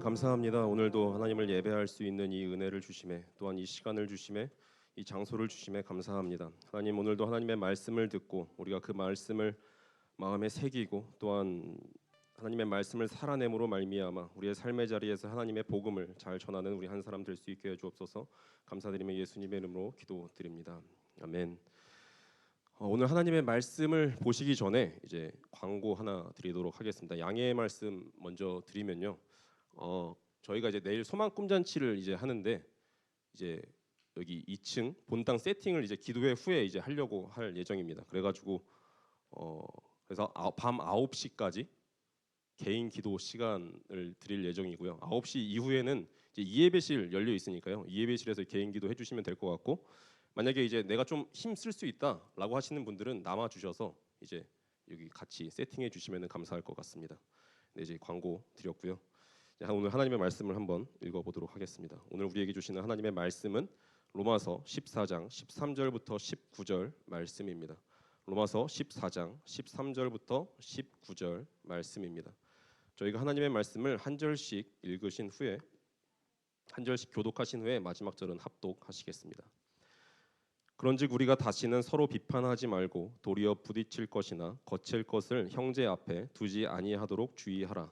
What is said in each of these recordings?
감사합니다. 오늘도 하나님을 예배할 수 있는 이 은혜를 주심에, 또한 이 시간을 주심에, 이 장소를 주심에 감사합니다. 하나님, 오늘도 하나님의 말씀을 듣고 우리가 그 말씀을 마음에 새기고 또한 하나님의 말씀을 살아냄으로 말미암아 우리의 삶의 자리에서 하나님의 복음을 잘 전하는 우리 한 사람 될 수 있게 해주옵소서. 감사드리며 예수님의 이름으로 기도드립니다. 아멘. 오늘 하나님의 말씀을 보시기 전에 이제 광고 하나 드리도록 하겠습니다. 양해의 말씀 먼저 드리면요. 저희가 이제 내일 소망 꿈잔치를 이제 하는데 이제 여기 2층 본당 세팅을 이제 기도회 후에 이제 하려고 할 예정입니다. 그래가지고 그래서 밤 9시까지 개인 기도 시간을 드릴 예정이고요. 9시 이후에는 이제 이예배실 열려 있으니까요. 이예배실에서 개인 기도 해주시면 될 것 같고, 만약에 이제 내가 좀 힘 쓸 수 있다라고 하시는 분들은 남아 주셔서 이제 여기 같이 세팅해 주시면 감사할 것 같습니다. 네, 이제 광고 드렸고요. 오늘 하나님의 말씀을 한번 읽어보도록 하겠습니다. 오늘 우리에게 주시는 하나님의 말씀은 로마서 14장 13절부터 19절 말씀입니다. 로마서 14장 13절부터 19절 말씀입니다. 저희가 하나님의 말씀을 한 절씩 읽으신 후에 한 절씩 교독하신 후에 마지막 절은 합독하시겠습니다. 그런즉 우리가 다시는 서로 비판하지 말고 도리어 부딪힐 것이나 거칠 것을 형제 앞에 두지 아니하도록 주의하라.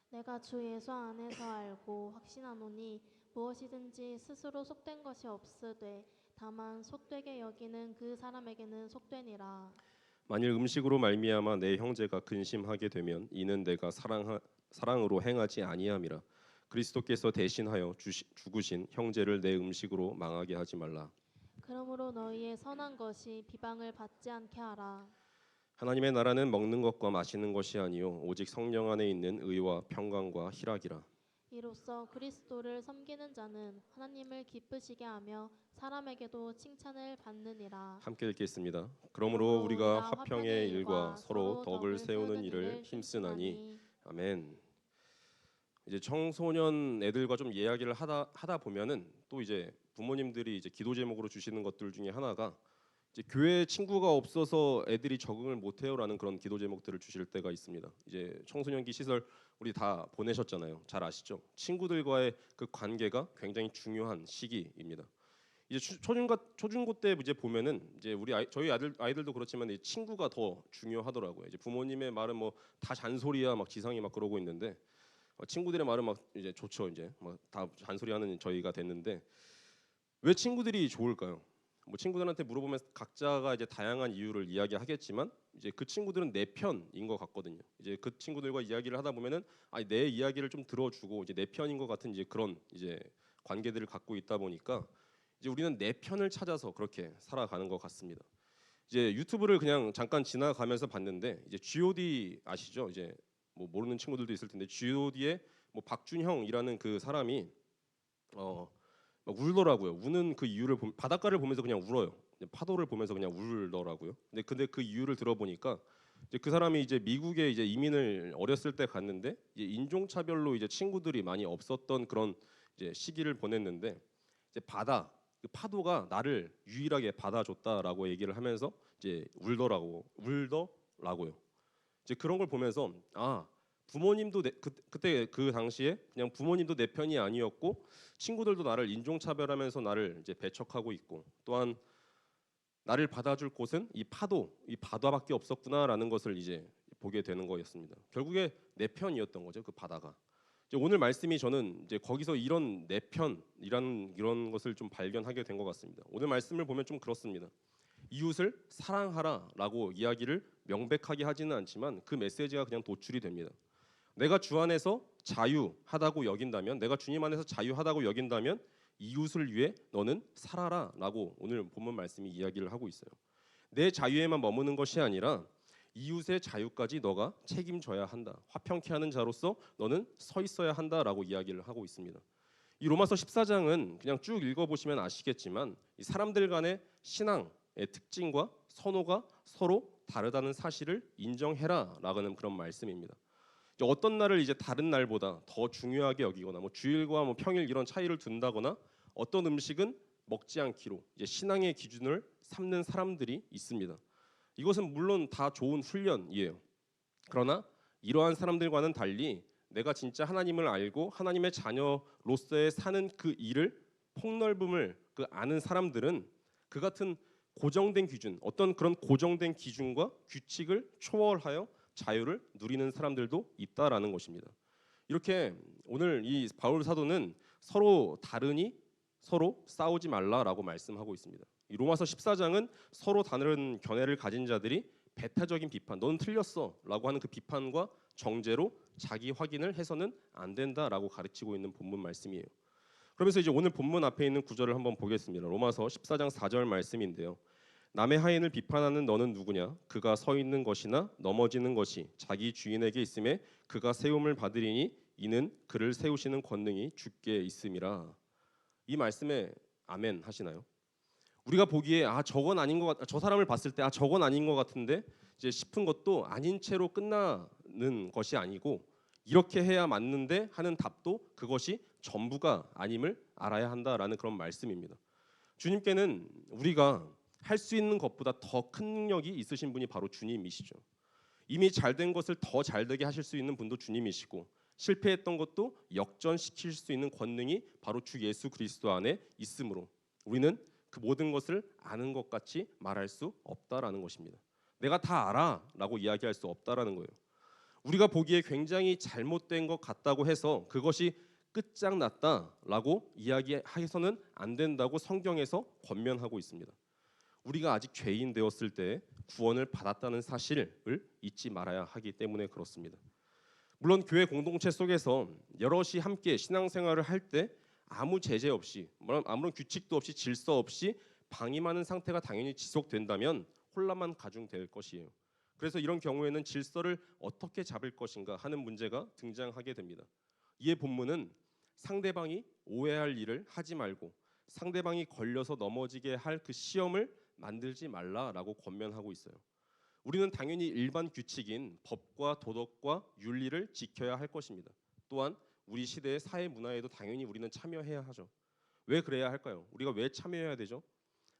내가 주 예수 안에서 알고 확신하노니 무엇이든지 스스로 속된 것이 없으되 다만 속되게 여기는 그 사람에게는 속되니라. 만일 음식으로 말미암아 내 형제가 근심하게 되면 이는 내가 사랑으로 행하지 아니함이라. 그리스도께서 대신하여 죽으신 형제를 내 음식으로 망하게 하지 말라. 그러므로 너희의 선한 것이 비방을 받지 않게 하라. 하나님의 나라는 먹는 것과 마시는 것이 아니요 오직 성령 안에 있는 의와 평강과 희락이라. 이로써 그리스도를 섬기는 자는 하나님을 기쁘시게 하며 사람에게도 칭찬을 받느니라. 함께 읽겠습니다. 그러므로 우리가 화평의 일과 서로 덕을 세우는 일을 힘쓰나니. 아멘. 이제 청소년 애들과 좀 이야기를 하다 보면은 또 이제 부모님들이 이제 기도 제목으로 주시는 것들 중에 하나가 이제 교회 친구가 없어서 애들이 적응을 못해요라는 그런 기도 제목들을 주실 때가 있습니다. 이제 청소년기 시설 우리 다 보내셨잖아요. 잘 아시죠? 친구들과의 그 관계가 굉장히 중요한 시기입니다. 이제 초중고 때 이제 보면은 이제 저희 아이들도 그렇지만 이 친구가 더 중요하더라고요. 이제 부모님의 말은 뭐 다 잔소리야 막 지상이 막 그러고 있는데 친구들의 말은 막 이제 좋죠. 이제 막 다 잔소리하는 저희가 됐는데 왜 친구들이 좋을까요? 뭐 친구들한테 물어보면 각자가 이제 다양한 이유를 이야기하겠지만 이제 그 친구들은 내 편인 것 같거든요. 이제 그 친구들과 이야기를 하다 보면은 내 이야기를 좀 들어주고 이제 내 편인 것 같은 이제 그런 이제 관계들을 갖고 있다 보니까 이제 우리는 내 편을 찾아서 그렇게 살아가는 것 같습니다. 이제 유튜브를 그냥 잠깐 지나가면서 봤는데 이제 G.O.D 아시죠? 이제 뭐 모르는 친구들도 있을 텐데 G.O.D의 뭐 박준형이라는 그 사람이 막 울더라고요. 우는 그 이유를 바닷가를 보면서 그냥 울어요. 파도를 보면서 그냥 울더라고요. 근데 그 이유를 들어보니까 이제 그 사람이 이제 미국에 이제 이민을 어렸을 때 갔는데 이제 인종차별로 이제 친구들이 많이 없었던 그런 이제 시기를 보냈는데 이제 그 파도가 나를 유일하게 받아줬다라고 얘기를 하면서 이제 울더라고요. 이제 그런 걸 보면서 부모님도 그때 그 당시에 그냥 부모님도 내 편이 아니었고 친구들도 나를 인종차별하면서 나를 이제 배척하고 있고 또한 나를 받아줄 곳은 이 바다밖에 없었구나라는 것을 이제 보게 되는 거였습니다. 결국에 내 편이었던 거죠, 그 바다가. 이제 오늘 말씀이 저는 이제 거기서 이런 내 편이라는 이런 것을 좀 발견하게 된 것 같습니다. 오늘 말씀을 보면 좀 그렇습니다. 이웃을 사랑하라라고 이야기를 명백하게 하지는 않지만 그 메시지가 그냥 도출이 됩니다. 내가 주 안에서 자유하다고 여긴다면, 내가 주님 안에서 자유하다고 여긴다면 이웃을 위해 너는 살아라라고 오늘 본문 말씀이 이야기를 하고 있어요. 내 자유에만 머무는 것이 아니라 이웃의 자유까지 너가 책임져야 한다. 화평케 하는 자로서 너는 서 있어야 한다라고 이야기를 하고 있습니다. 이 로마서 14장은 그냥 쭉 읽어보시면 아시겠지만 이 사람들 간의 신앙의 특징과 선호가 서로 다르다는 사실을 인정해라라는 그런 말씀입니다. 어떤 날을 이제 다른 날보다 더 중요하게 여기거나 뭐 주일과 뭐 평일 이런 차이를 둔다거나 어떤 음식은 먹지 않기로 이제 신앙의 기준을 삼는 사람들이 있습니다. 이것은 물론 다 좋은 훈련이에요. 그러나 이러한 사람들과는 달리 내가 진짜 하나님을 알고 하나님의 자녀로서의 사는 그 일을 폭넓음을 그 아는 사람들은 그 같은 고정된 기준, 어떤 그런 고정된 기준과 규칙을 초월하여 자유를 누리는 사람들도 있다라는 것입니다. 이렇게 오늘 이 바울 사도는 서로 다르니 서로 싸우지 말라라고 말씀하고 있습니다. 이 로마서 14장은 서로 다른 견해를 가진 자들이 배타적인 비판, 너는 틀렸어라고 하는 그 비판과 정죄로 자기 확인을 해서는 안 된다라고 가르치고 있는 본문 말씀이에요. 그러면서 이제 오늘 본문 앞에 있는 구절을 한번 보겠습니다. 로마서 14장 4절 말씀인데요. 남의 하인을 비판하는 너는 누구냐? 그가 서 있는 것이나 넘어지는 것이 자기 주인에게 있음에 그가 세움을 받으리니 이는 그를 세우시는 권능이 주께 있음이라. 이 말씀에 아멘 하시나요? 우리가 보기에 저건 아닌 것 같, 저 사람을 봤을 때 저건 아닌 것 같은데 이제 싶은 것도 아닌 채로 끝나는 것이 아니고 이렇게 해야 맞는데 하는 답도 그것이 전부가 아님을 알아야 한다라는 그런 말씀입니다. 주님께는 우리가 할 수 있는 것보다 더 큰 능력이 있으신 분이 바로 주님이시죠. 이미 잘된 것을 더 잘되게 하실 수 있는 분도 주님이시고 실패했던 것도 역전시킬 수 있는 권능이 바로 주 예수 그리스도 안에 있으므로 우리는 그 모든 것을 아는 것 같이 말할 수 없다라는 것입니다. 내가 다 알아라고 이야기할 수 없다라는 거예요. 우리가 보기에 굉장히 잘못된 것 같다고 해서 그것이 끝장났다라고 이야기해서는 안 된다고 성경에서 권면하고 있습니다. 우리가 아직 죄인 되었을 때 구원을 받았다는 사실을 잊지 말아야 하기 때문에 그렇습니다. 물론 교회 공동체 속에서 여럿이 함께 신앙생활을 할 때 아무 제재 없이 아무런 규칙도 없이 질서 없이 방임하는 상태가 당연히 지속된다면 혼란만 가중될 것이에요. 그래서 이런 경우에는 질서를 어떻게 잡을 것인가 하는 문제가 등장하게 됩니다. 이에 본문은 상대방이 오해할 일을 하지 말고 상대방이 걸려서 넘어지게 할 그 시험을 만들지 말라라고 권면하고 있어요. 우리는 당연히 일반 규칙인 법과 도덕과 윤리를 지켜야 할 것입니다. 또한 우리 시대의 사회 문화에도 당연히 우리는 참여해야 하죠. 왜 그래야 할까요? 우리가 왜 참여해야 되죠?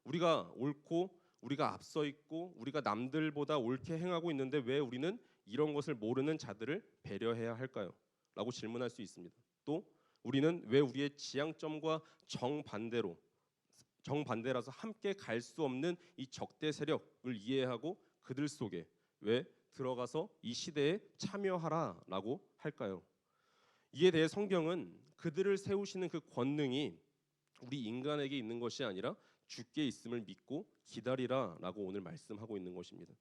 우리가 옳고 우리가 앞서 있고 우리가 남들보다 옳게 행하고 있는데 왜 우리는 이런 것을 모르는 자들을 배려해야 할까요? 라고 질문할 수 있습니다. 또 우리는 왜 우리의 지향점과 정반대라서 함께 갈 수 없는 이 적대 세력을 이해하고 그들 속에 왜 들어가서 이 시대에 참여하라라고 할까요? 이에 대해 성경은 그들을 세우시는 그 권능이 우리 인간에게 있는 것이 아니라 주께 있음을 믿고 기다리라라고 오늘 말씀하고 있는 것입니다.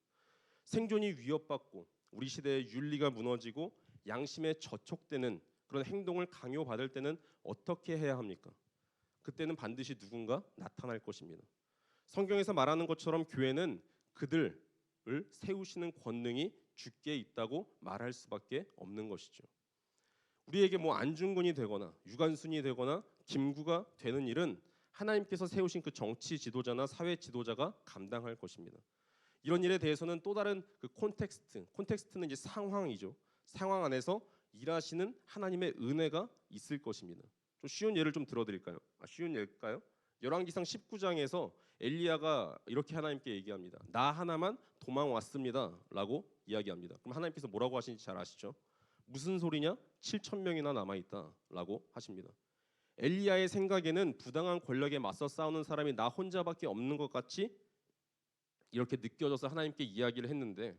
생존이 위협받고 우리 시대의 윤리가 무너지고 양심에 저촉되는 그런 행동을 강요받을 때는 어떻게 해야 합니까? 그때는 반드시 누군가 나타날 것입니다. 성경에서 말하는 것처럼 교회는 그들을 세우시는 권능이 주께 있다고 말할 수밖에 없는 것이죠. 우리에게 안중근이 되거나 유관순이 되거나 김구가 되는 일은 하나님께서 세우신 그 정치 지도자나 사회 지도자가 감당할 것입니다. 이런 일에 대해서는 또 다른 그 콘텍스트는 이제 상황이죠. 상황 안에서 일하시는 하나님의 은혜가 있을 것입니다. 좀 쉬운 예를 좀 들어드릴까요? 쉬운 예일까요? 열왕기상 19장에서 엘리야가 이렇게 하나님께 얘기합니다. 나 하나만 도망 왔습니다라고 이야기합니다. 그럼 하나님께서 뭐라고 하시는지 잘 아시죠? 무슨 소리냐? 7천 명이나 남아 있다라고 하십니다. 엘리야의 생각에는 부당한 권력에 맞서 싸우는 사람이 나 혼자밖에 없는 것 같이 이렇게 느껴져서 하나님께 이야기를 했는데,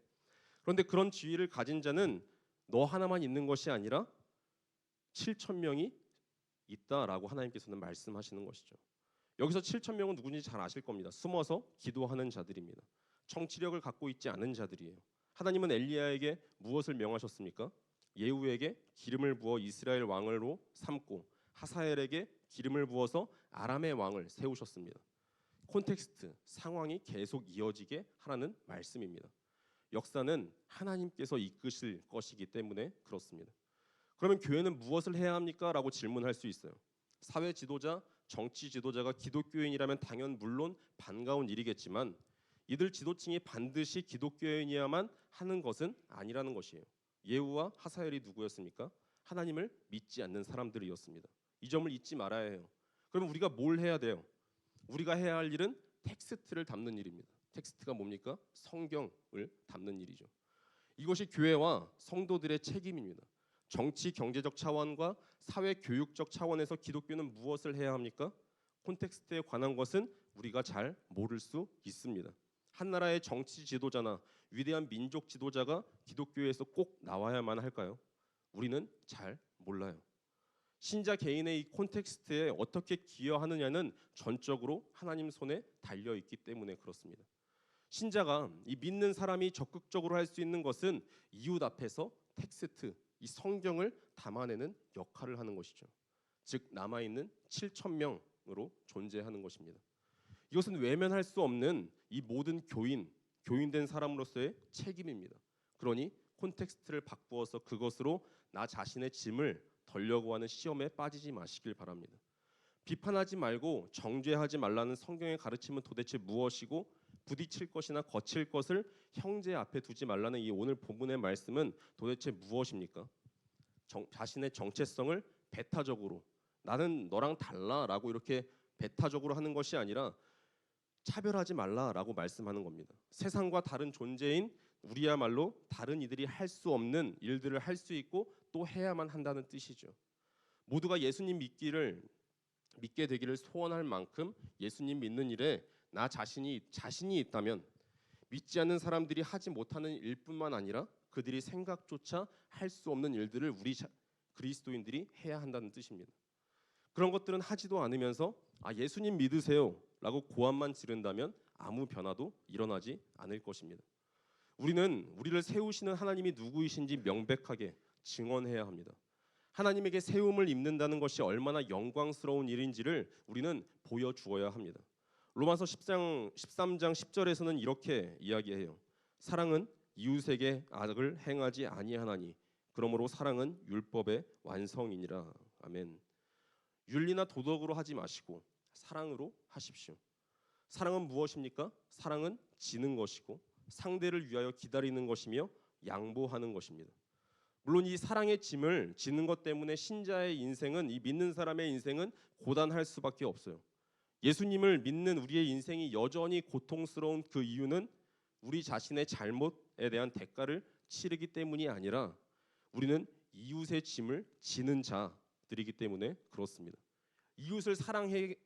그런데 그런 지위를 가진 자는 너 하나만 있는 것이 아니라 7천 명이 있다라고 하나님께서는 말씀하시는 것이죠. 여기서 7천 명은 누군지 잘 아실 겁니다. 숨어서 기도하는 자들입니다. 정치력을 갖고 있지 않은 자들이에요. 하나님은 엘리야에게 무엇을 명하셨습니까? 예후에게 기름을 부어 이스라엘 왕으로 삼고 하사엘에게 기름을 부어서 아람의 왕을 세우셨습니다. 콘텍스트, 상황이 계속 이어지게 하라는 말씀입니다. 역사는 하나님께서 이끄실 것이기 때문에 그렇습니다. 그러면 교회는 무엇을 해야 합니까? 라고 질문할 수 있어요. 사회 지도자, 정치 지도자가 기독교인이라면 물론 반가운 일이겠지만 이들 지도층이 반드시 기독교인이야만 하는 것은 아니라는 것이에요. 예후와 하사엘이 누구였습니까? 하나님을 믿지 않는 사람들이었습니다. 이 점을 잊지 말아야 해요. 그러면 우리가 뭘 해야 돼요? 우리가 해야 할 일은 텍스트를 담는 일입니다. 텍스트가 뭡니까? 성경을 담는 일이죠. 이것이 교회와 성도들의 책임입니다. 정치 경제적 차원과 사회 교육적 차원에서 기독교는 무엇을 해야 합니까? 콘텍스트에 관한 것은 우리가 잘 모를 수 있습니다. 한 나라의 정치 지도자나 위대한 민족 지도자가 기독교에서 꼭 나와야만 할까요? 우리는 잘 몰라요. 신자 개인의 이 콘텍스트에 어떻게 기여하느냐는 전적으로 하나님 손에 달려 있기 때문에 그렇습니다. 신자가 이 믿는 사람이 적극적으로 할 수 있는 것은 이웃 앞에서 텍스트, 이 성경을 담아내는 역할을 하는 것이죠. 즉 남아있는 7천 명으로 존재하는 것입니다. 이것은 외면할 수 없는 이 모든 교인된 사람으로서의 책임입니다. 그러니 콘텍스트를 바꾸어서 그것으로 나 자신의 짐을 덜려고 하는 시험에 빠지지 마시길 바랍니다. 비판하지 말고 정죄하지 말라는 성경의 가르침은 도대체 무엇이고 부딪힐 것이나 거칠 것을 형제 앞에 두지 말라는 이 오늘 본문의 말씀은 도대체 무엇입니까? 자신의 정체성을 배타적으로 나는 너랑 달라라고 이렇게 배타적으로 하는 것이 아니라 차별하지 말라라고 말씀하는 겁니다. 세상과 다른 존재인 우리야말로 다른 이들이 할 수 없는 일들을 할 수 있고 또 해야만 한다는 뜻이죠. 모두가 예수님 믿게 되기를 소원할 만큼 예수님 믿는 일에 나 자신이 있다면 믿지 않는 사람들이 하지 못하는 일뿐만 아니라 그들이 생각조차 할 수 없는 일들을 우리 그리스도인들이 해야 한다는 뜻입니다. 그런 것들은 하지도 않으면서 예수님 믿으세요 라고 고함만 지른다면 아무 변화도 일어나지 않을 것입니다. 우리는 우리를 세우시는 하나님이 누구이신지 명백하게 증언해야 합니다. 하나님에게 세움을 입는다는 것이 얼마나 영광스러운 일인지를 우리는 보여주어야 합니다. 로마서 13장 10절에서는 이렇게 이야기해요. 사랑은 이웃에게 악을 행하지 아니하나니 그러므로 사랑은 율법의 완성이니라. 아멘. 윤리나 도덕으로 하지 마시고 사랑으로 하십시오. 사랑은 무엇입니까? 사랑은 지는 것이고 상대를 위하여 기다리는 것이며 양보하는 것입니다. 물론 이 사랑의 짐을 지는 것 때문에 신자의 인생은 이 믿는 사람의 인생은 고단할 수밖에 없어요. 예수님을 믿는 우리의 인생이 여전히 고통스러운 그 이유는 우리 자신의 잘못에 대한 대가를 치르기 때문이 아니라 우리는 이웃의 짐을 지는 자들이기 때문에 그렇습니다. 이웃을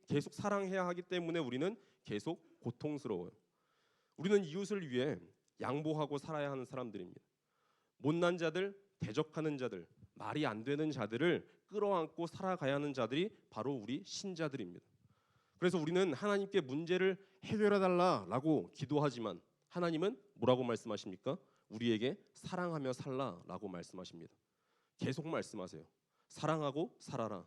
계속 사랑해야 하기 때문에 우리는 계속 고통스러워요. 우리는 이웃을 위해 양보하고 살아야 하는 사람들입니다. 못난 자들, 대적하는 자들, 말이 안 되는 자들을 끌어안고 살아가야 하는 자들이 바로 우리 신자들입니다. 그래서 우리는 하나님께 문제를 해결해 달라라고 기도하지만 하나님은 뭐라고 말씀하십니까? 우리에게 사랑하며 살라라고 말씀하십니다. 계속 말씀하세요. 사랑하고 살아라.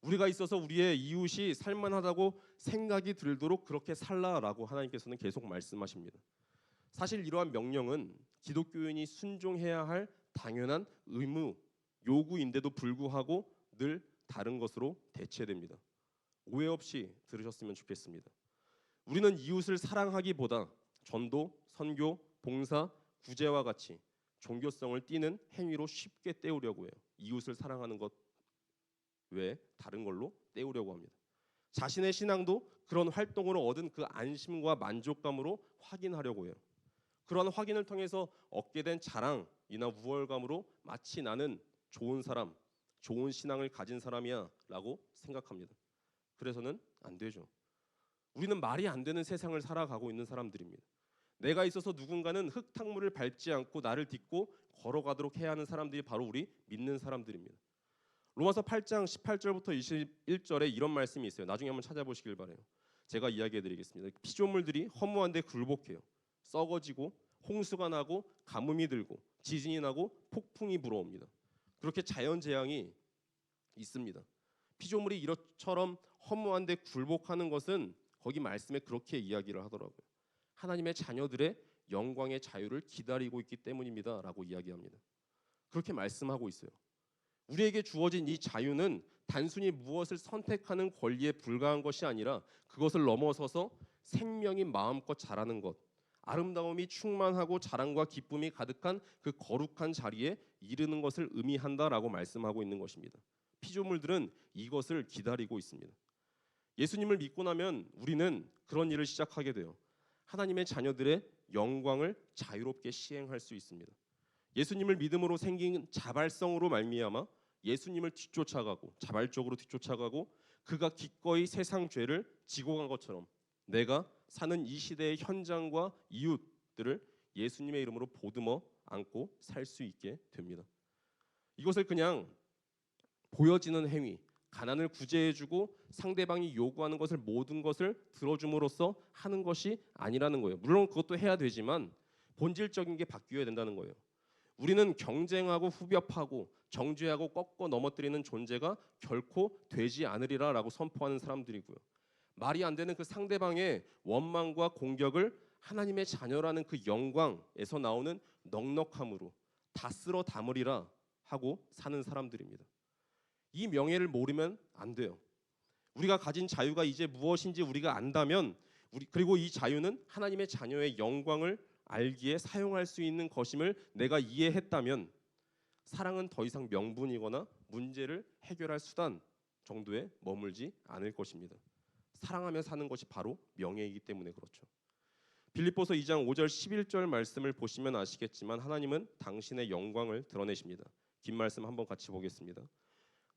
우리가 있어서 우리의 이웃이 살만하다고 생각이 들도록 그렇게 살라라고 하나님께서는 계속 말씀하십니다. 사실 이러한 명령은 기독교인이 순종해야 할 당연한 의무, 요구인데도 불구하고 늘 다른 것으로 대체됩니다. 오해 없이 들으셨으면 좋겠습니다. 우리는 이웃을 사랑하기보다 전도, 선교, 봉사, 구제와 같이 종교성을 띠는 행위로 쉽게 때우려고 해요. 이웃을 사랑하는 것 외에 다른 걸로 때우려고 합니다. 자신의 신앙도 그런 활동으로 얻은 그 안심과 만족감으로 확인하려고 해요. 그러한 확인을 통해서 얻게 된 자랑이나 우월감으로 마치 나는 좋은 사람, 좋은 신앙을 가진 사람이야 라고 생각합니다. 그래서는 안 되죠. 우리는 말이 안 되는 세상을 살아가고 있는 사람들입니다. 내가 있어서 누군가는 흙탕물을 밟지 않고 나를 딛고 걸어가도록 해야 하는 사람들이 바로 우리 믿는 사람들입니다. 로마서 8장 18절부터 21절에 이런 말씀이 있어요. 나중에 한번 찾아보시길 바라요. 제가 이야기해드리겠습니다. 피조물들이 허무한데 굴복해요. 썩어지고 홍수가 나고 가뭄이 들고 지진이 나고 폭풍이 불어옵니다. 그렇게 자연재앙이 있습니다. 피조물이 이처럼 허무한데 굴복하는 것은 거기 말씀에 그렇게 이야기를 하더라고요. 하나님의 자녀들의 영광의 자유를 기다리고 있기 때문입니다 라고 이야기합니다. 그렇게 말씀하고 있어요. 우리에게 주어진 이 자유는 단순히 무엇을 선택하는 권리에 불과한 것이 아니라 그것을 넘어서서 생명이 마음껏 자라는 것, 아름다움이 충만하고 자랑과 기쁨이 가득한 그 거룩한 자리에 이르는 것을 의미한다라고 말씀하고 있는 것입니다. 피조물들은 이것을 기다리고 있습니다. 예수님을 믿고 나면 우리는 그런 일을 시작하게 돼요. 하나님의 자녀들의 영광을 자유롭게 시행할 수 있습니다. 예수님을 믿음으로 생긴 자발성으로 말미암아 예수님을 뒤쫓아가고 자발적으로 뒤쫓아가고 그가 기꺼이 세상 죄를 지고 간 것처럼 내가 사는 이 시대의 현장과 이웃들을 예수님의 이름으로 보듬어 안고 살 수 있게 됩니다. 이것을 그냥 보여지는 행위, 가난을 구제해주고 상대방이 요구하는 것을 모든 것을 들어줌으로써 하는 것이 아니라는 거예요. 물론 그것도 해야 되지만 본질적인 게 바뀌어야 된다는 거예요. 우리는 경쟁하고 후벼파고 정죄하고 꺾어 넘어뜨리는 존재가 결코 되지 않으리라라고 선포하는 사람들이고요. 말이 안 되는 그 상대방의 원망과 공격을 하나님의 자녀라는 그 영광에서 나오는 넉넉함으로 다 쓸어 담으리라 하고 사는 사람들입니다. 이 명예를 모르면 안 돼요. 우리가 가진 자유가 이제 무엇인지 우리가 안다면 그리고 이 자유는 하나님의 자녀의 영광을 알기에 사용할 수 있는 것임을 내가 이해했다면 사랑은 더 이상 명분이거나 문제를 해결할 수단 정도에 머물지 않을 것입니다. 사랑하며 사는 것이 바로 명예이기 때문에 그렇죠. 빌립보서 2장 5절 11절 말씀을 보시면 아시겠지만 하나님은 당신의 영광을 드러내십니다. 긴 말씀 한번 같이 보겠습니다.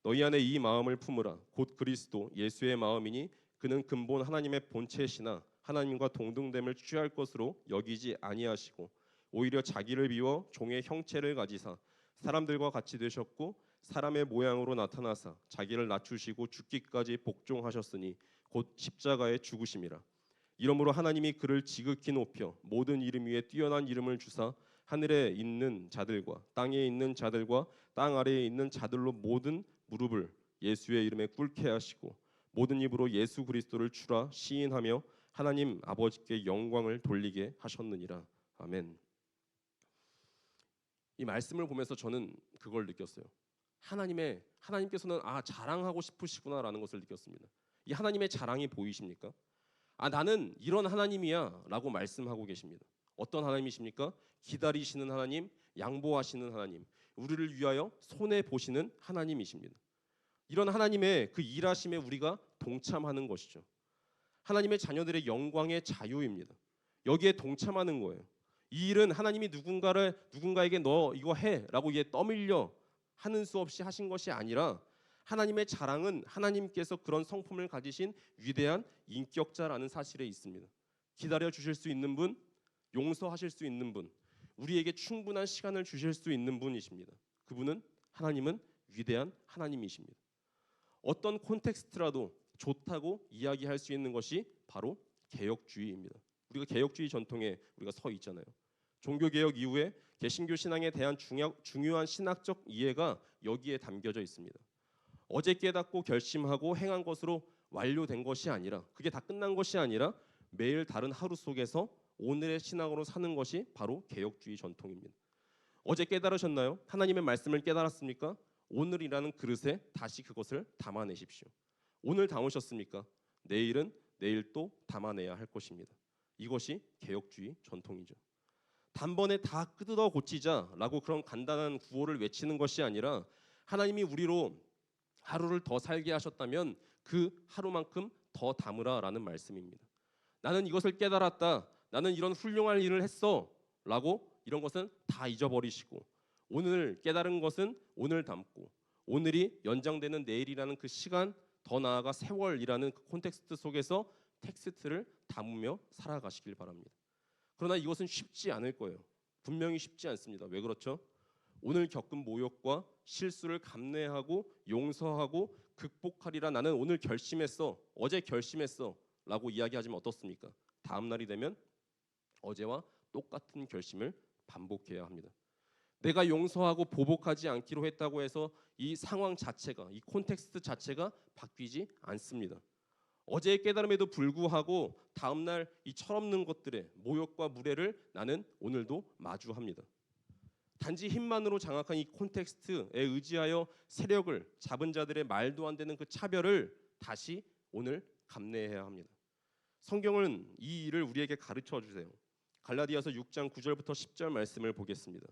너희 안에 이 마음을 품으라. 곧 그리스도 예수의 마음이니 그는 근본 하나님의 본체시나 하나님과 동등됨을 취할 것으로 여기지 아니하시고 오히려 자기를 비워 종의 형체를 가지사 사람들과 같이 되셨고 사람의 모양으로 나타나사 자기를 낮추시고 죽기까지 복종하셨으니 곧 십자가에 죽으심이라. 이러므로 하나님이 그를 지극히 높여 모든 이름 위에 뛰어난 이름을 주사 하늘에 있는 자들과 땅에 있는 자들과 땅 아래에 있는 자들로 모든 무릎을 예수의 이름에 꿇게 하시고 모든 입으로 예수 그리스도를 주라 시인하며 하나님 아버지께 영광을 돌리게 하셨느니라. 아멘. 이 말씀을 보면서 저는 그걸 느꼈어요. 하나님께서는 자랑하고 싶으시구나라는 것을 느꼈습니다. 이 하나님의 자랑이 보이십니까? 나는 이런 하나님이야라고 말씀하고 계십니다. 어떤 하나님이십니까? 기다리시는 하나님, 양보하시는 하나님, 우리를 위하여 손해 보시는 하나님이십니다. 이런 하나님의 그 일하심에 우리가 동참하는 것이죠. 하나님의 자녀들의 영광의 자유입니다. 여기에 동참하는 거예요. 이 일은 하나님이 누군가에게 너 이거 해라고 떠밀려 하는 수 없이 하신 것이 아니라 하나님의 자랑은 하나님께서 그런 성품을 가지신 위대한 인격자라는 사실에 있습니다. 기다려 주실 수 있는 분, 용서하실 수 있는 분, 우리에게 충분한 시간을 주실 수 있는 분이십니다. 그분은 하나님은 위대한 하나님이십니다. 어떤 콘텍스트라도 좋다고 이야기할 수 있는 것이 바로 개혁주의입니다. 우리가 개혁주의 전통에 우리가 서 있잖아요. 종교개혁 이후에 개신교 신앙에 대한 중요한 신학적 이해가 여기에 담겨져 있습니다. 어제 깨닫고 결심하고 행한 것으로 완료된 것이 아니라 그게 다 끝난 것이 아니라 매일 다른 하루 속에서 오늘의 신앙으로 사는 것이 바로 개혁주의 전통입니다. 어제 깨달으셨나요? 하나님의 말씀을 깨달았습니까? 오늘이라는 그릇에 다시 그것을 담아내십시오. 오늘 담으셨습니까? 내일은 내일 또 담아내야 할 것입니다. 이것이 개혁주의 전통이죠. 단번에 다 뜯어 고치자라고 그런 간단한 구호를 외치는 것이 아니라 하나님이 우리로 하루를 더 살게 하셨다면 그 하루만큼 더 담으라라는 말씀입니다. 나는 이것을 깨달았다. 나는 이런 훌륭한 일을 했어. 라고 이런 것은 다 잊어버리시고 오늘 깨달은 것은 오늘 담고 오늘이 연장되는 내일이라는 그 시간 더 나아가 세월이라는 그 콘텍스트 속에서 텍스트를 담으며 살아가시길 바랍니다. 그러나 이것은 쉽지 않을 거예요. 분명히 쉽지 않습니다. 왜 그렇죠? 오늘 겪은 모욕과 실수를 감내하고 용서하고 극복하리라 나는 오늘 결심했어. 어제 결심했어. 라고 이야기하지만 어떻습니까? 다음 날이 되면 어제와 똑같은 결심을 반복해야 합니다. 내가 용서하고 보복하지 않기로 했다고 해서 이 상황 자체가 이 콘텍스트 자체가 바뀌지 않습니다. 어제의 깨달음에도 불구하고 다음 날 이 철없는 것들의 모욕과 무례를 나는 오늘도 마주합니다. 단지 힘만으로 장악한 이 콘텍스트에 의지하여 세력을 잡은 자들의 말도 안 되는 그 차별을 다시 오늘 감내해야 합니다. 성경은 이 일을 우리에게 가르쳐 주세요. 갈라디아서 6장 9절부터 10절 말씀을 보겠습니다.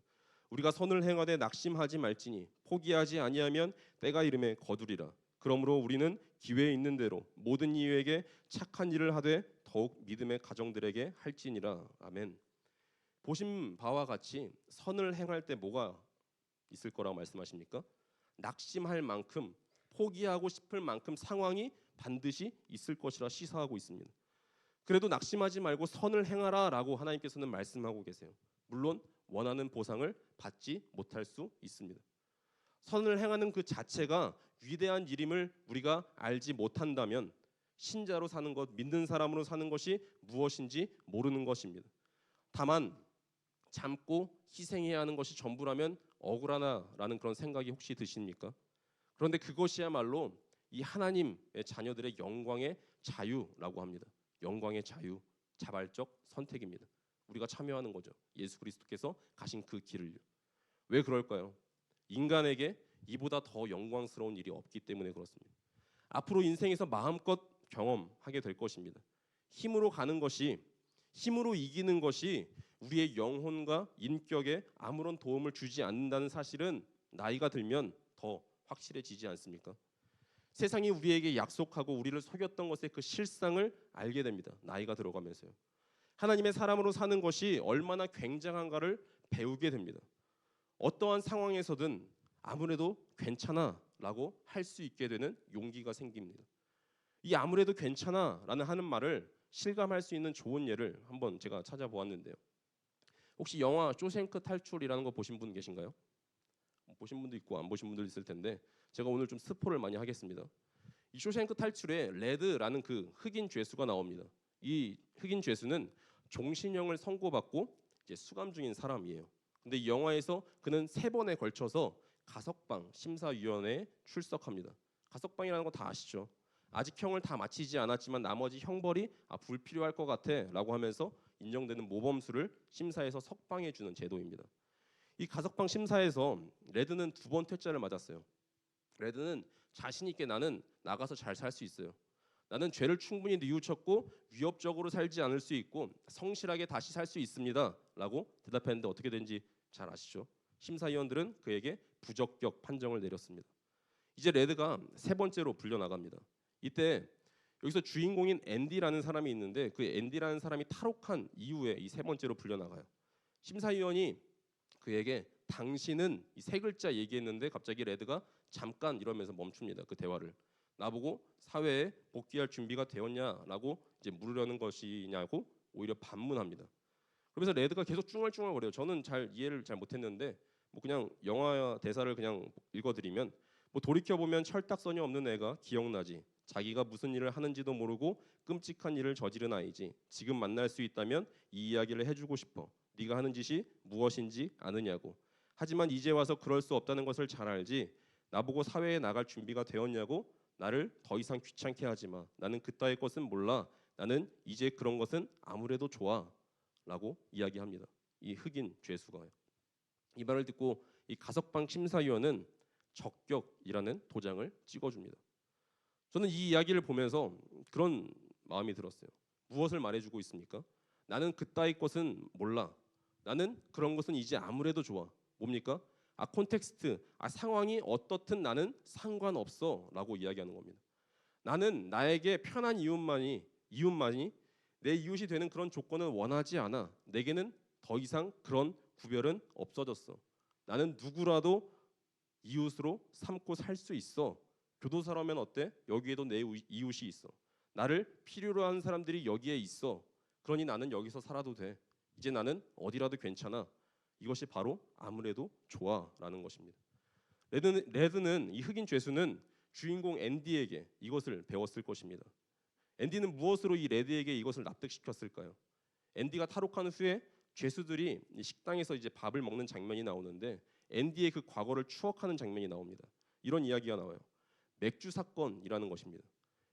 우리가 선을 행하되 낙심하지 말지니 포기하지 아니하면 때가 이름에 거두리라. 그러므로 우리는 기회 있는 대로 모든 이에게 착한 일을 하되 더욱 믿음의 가정들에게 할지니라. 아멘. 보신 바와 같이 선을 행할 때 뭐가 있을 거라고 말씀하십니까? 낙심할 만큼, 포기하고 싶을 만큼 상황이 반드시 있을 것이라 시사하고 있습니다. 그래도 낙심하지 말고 선을 행하라라고 하나님께서는 말씀하고 계세요. 물론 원하는 보상을 받지 못할 수 있습니다. 선을 행하는 그 자체가 위대한 일임을 우리가 알지 못한다면 신자로 사는 것, 믿는 사람으로 사는 것이 무엇인지 모르는 것입니다. 다만 참고 희생해야 하는 것이 전부라면 억울하나라는 그런 생각이 혹시 드십니까? 그런데 그것이야말로 이 하나님의 자녀들의 영광의 자유라고 합니다. 영광의 자유, 자발적 선택입니다. 우리가 참여하는 거죠. 예수 그리스도께서 가신 그 길을요. 왜 그럴까요? 인간에게 이보다 더 영광스러운 일이 없기 때문에 그렇습니다. 앞으로 인생에서 마음껏 경험하게 될 것입니다. 힘으로 가는 것이, 힘으로 이기는 것이 우리의 영혼과 인격에 아무런 도움을 주지 않는다는 사실은 나이가 들면 더 확실해지지 않습니까? 세상이 우리에게 약속하고 우리를 속였던 것의 그 실상을 알게 됩니다. 나이가 들어가면서요. 하나님의 사람으로 사는 것이 얼마나 굉장한가를 배우게 됩니다. 어떠한 상황에서든 아무래도 괜찮아라고 할 수 있게 되는 용기가 생깁니다. 이 아무래도 괜찮아라는 하는 말을 실감할 수 있는 좋은 예를 한번 제가 찾아보았는데요. 혹시 영화 쇼생크 탈출이라는 거 보신 분 계신가요? 보신 분도 있고 안 보신 분도 있을 텐데 제가 오늘 좀 스포를 많이 하겠습니다. 이 쇼생크 탈출에 레드라는 그 흑인 죄수가 나옵니다. 이 흑인 죄수는 종신형을 선고받고 이제 수감 중인 사람이에요. 근데 이 영화에서 그는 3번에 걸쳐서 가석방 심사위원회에 출석합니다. 가석방이라는 거 다 아시죠? 아직 형을 다 마치지 않았지만 나머지 형벌이 불필요할 것 같아라고 하면서 인정되는 모범수를 심사해서 석방해 주는 제도입니다. 이 가석방 심사에서 레드는 2번 퇴짜를 맞았어요. 레드는 자신 있게 나는 나가서 잘 살 수 있어요. 나는 죄를 충분히 뉘우쳤고 위협적으로 살지 않을 수 있고 성실하게 다시 살 수 있습니다라고 대답했는데 어떻게 된지 잘 아시죠? 심사위원들은 그에게 부적격 판정을 내렸습니다. 이제 레드가 3번째로 불려나갑니다. 이때 여기서 주인공인 앤디라는 사람이 있는데 그 앤디라는 사람이 탈옥한 이후에 이 3번째로 불려나가요. 심사위원이 그에게 당신은 이 3글자 얘기했는데 갑자기 레드가 잠깐 이러면서 멈춥니다. 그 대화를. 나보고 사회에 복귀할 준비가 되었냐라고 이제 물으려는 것이냐고 오히려 반문합니다. 그러면서 레드가 계속 쭝얼쭝얼거려요. 저는 잘 이해를 잘 못했는데 뭐 그냥 영화 대사를 그냥 읽어드리면 뭐 돌이켜 보면 철딱서니 없는 애가 기억나지. 자기가 무슨 일을 하는지도 모르고 끔찍한 일을 저지른 아이지. 지금 만날 수 있다면 이 이야기를 해주고 싶어. 네가 하는 짓이 무엇인지 아느냐고. 하지만 이제 와서 그럴 수 없다는 것을 잘 알지. 나보고 사회에 나갈 준비가 되었냐고. 나를 더 이상 귀찮게 하지 마. 나는 그따위 것은 몰라. 나는 이제 그런 것은 아무래도 좋아. 라고 이야기합니다. 이 흑인 죄수가요. 이 말을 듣고 이 가석방 심사위원은 적격이라는 도장을 찍어줍니다. 저는 이 이야기를 보면서 그런 마음이 들었어요. 무엇을 말해주고 있습니까? 나는 그따위 것은 몰라. 나는 그런 것은 이제 아무래도 좋아. 뭡니까? 콘텍스트, 상황이 어떻든 나는 상관없어 라고 이야기하는 겁니다. 나는 나에게 편한 이웃만이 내 이웃이 되는 그런 조건은 원하지 않아. 내게는 더 이상 그런 구별은 없어졌어. 나는 누구라도 이웃으로 삼고 살 수 있어. 교도소라면 어때? 여기에도 내 이웃이 있어. 나를 필요로 하는 사람들이 여기에 있어. 그러니 나는 여기서 살아도 돼. 이제 나는 어디라도 괜찮아. 이것이 바로 아무래도 좋아라는 것입니다. 레드는 이 흑인 죄수는 주인공 앤디에게 이것을 배웠을 것입니다. 앤디는 무엇으로 이 레드에게 이것을 납득시켰을까요? 앤디가 탈옥한 후에 죄수들이 식당에서 이제 밥을 먹는 장면이 나오는데 앤디의 그 과거를 추억하는 장면이 나옵니다. 이런 이야기가 나와요. 맥주 사건이라는 것입니다.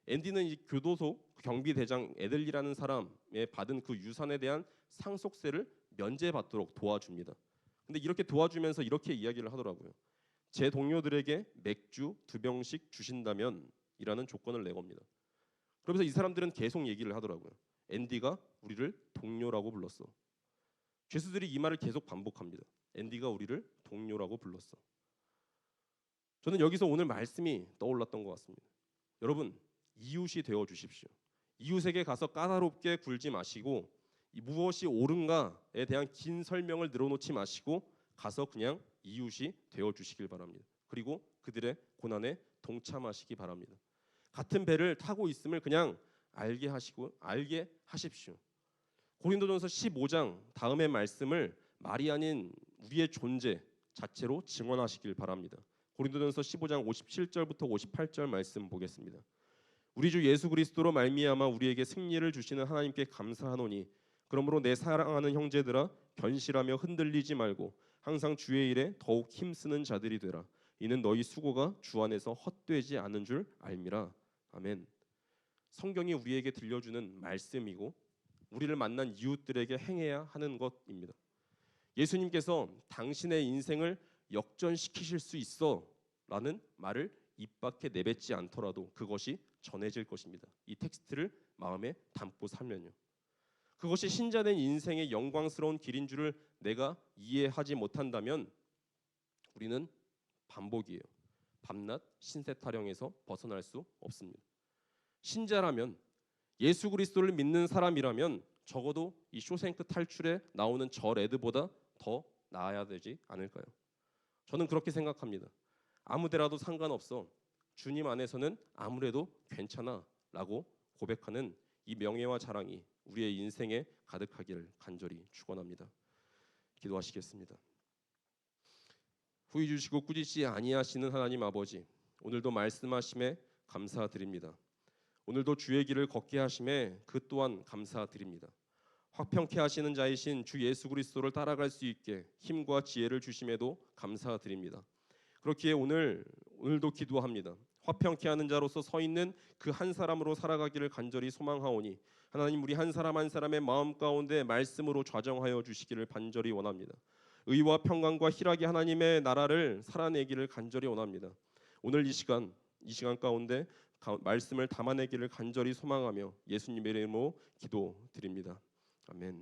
앤디는 이 교도소 경비대장 애들리라는 사람에 받은 그 유산에 대한 상속세를 면제받도록 도와줍니다. 근데 이렇게 도와주면서 이렇게 이야기를 하더라고요. 제 동료들에게 맥주 2병씩 주신다면 이라는 조건을 내겁니다. 그러면서 이 사람들은 계속 얘기를 하더라고요. 앤디가 우리를 동료라고 불렀어. 죄수들이 이 말을 계속 반복합니다. 앤디가 우리를 동료라고 불렀어. 저는 여기서 오늘 말씀이 떠올랐던 것 같습니다. 여러분, 이웃이 되어 주십시오. 이웃에게 가서 까다롭게 굴지 마시고 이 무엇이 옳은가에 대한 긴 설명을 늘어놓지 마시고 가서 그냥 이웃이 되어 주시길 바랍니다. 그리고 그들의 고난에 동참하시기 바랍니다. 같은 배를 타고 있음을 그냥 알게 하십시오. 고린도전서 15장 다음의 말씀을 말이 아닌 우리의 존재 자체로 증언하시길 바랍니다. 고린도전서 15장 57절부터 58절 말씀 보겠습니다. 우리 주 예수 그리스도로 말미암아 우리에게 승리를 주시는 하나님께 감사하노니 그러므로 내 사랑하는 형제들아 견실하며 흔들리지 말고 항상 주의 일에 더욱 힘쓰는 자들이 되라. 이는 너희 수고가 주 안에서 헛되지 않은 줄 알미라. 아멘. 성경이 우리에게 들려주는 말씀이고 우리를 만난 이웃들에게 행해야 하는 것입니다. 예수님께서 당신의 인생을 역전시키실 수 있어 라는 말을 입 밖에 내뱉지 않더라도 그것이 전해질 것입니다. 이 텍스트를 마음에 담고 살면요. 그것이 신자된 인생의 영광스러운 길인 줄을 내가 이해하지 못한다면 우리는 반복이에요. 밤낮 신세 타령에서 벗어날 수 없습니다. 신자라면 예수 그리스도를 믿는 사람이라면 적어도 이 쇼생크 탈출에 나오는 저 레드보다 더 나아야 되지 않을까요? 저는 그렇게 생각합니다. 아무데라도 상관없어. 주님 안에서는 아무래도 괜찮아 라고 고백하는 이 명예와 자랑이 우리의 인생에 가득하기를 간절히 축원합니다. 기도하시겠습니다. 후히 주시고 꾸짖지 아니하시는 하나님 아버지, 오늘도 말씀하심에 감사드립니다. 오늘도 주의 길을 걷게 하심에 그 또한 감사드립니다. 화평케 하시는 자이신 주 예수 그리스도를 따라갈 수 있게 힘과 지혜를 주심에도 감사드립니다. 그렇기에 오늘도 기도합니다. 화평케 하는 자로서 서 있는 그 한 사람으로 살아가기를 간절히 소망하오니 하나님 우리 한 사람 한 사람의 마음 가운데 말씀으로 좌정하여 주시기를 간절히 원합니다. 의와 평강과 희락이 하나님의 나라를 살아내기를 간절히 원합니다. 오늘 이 시간 가운데 말씀을 담아내기를 간절히 소망하며 예수님의 이름으로 기도드립니다. 아멘.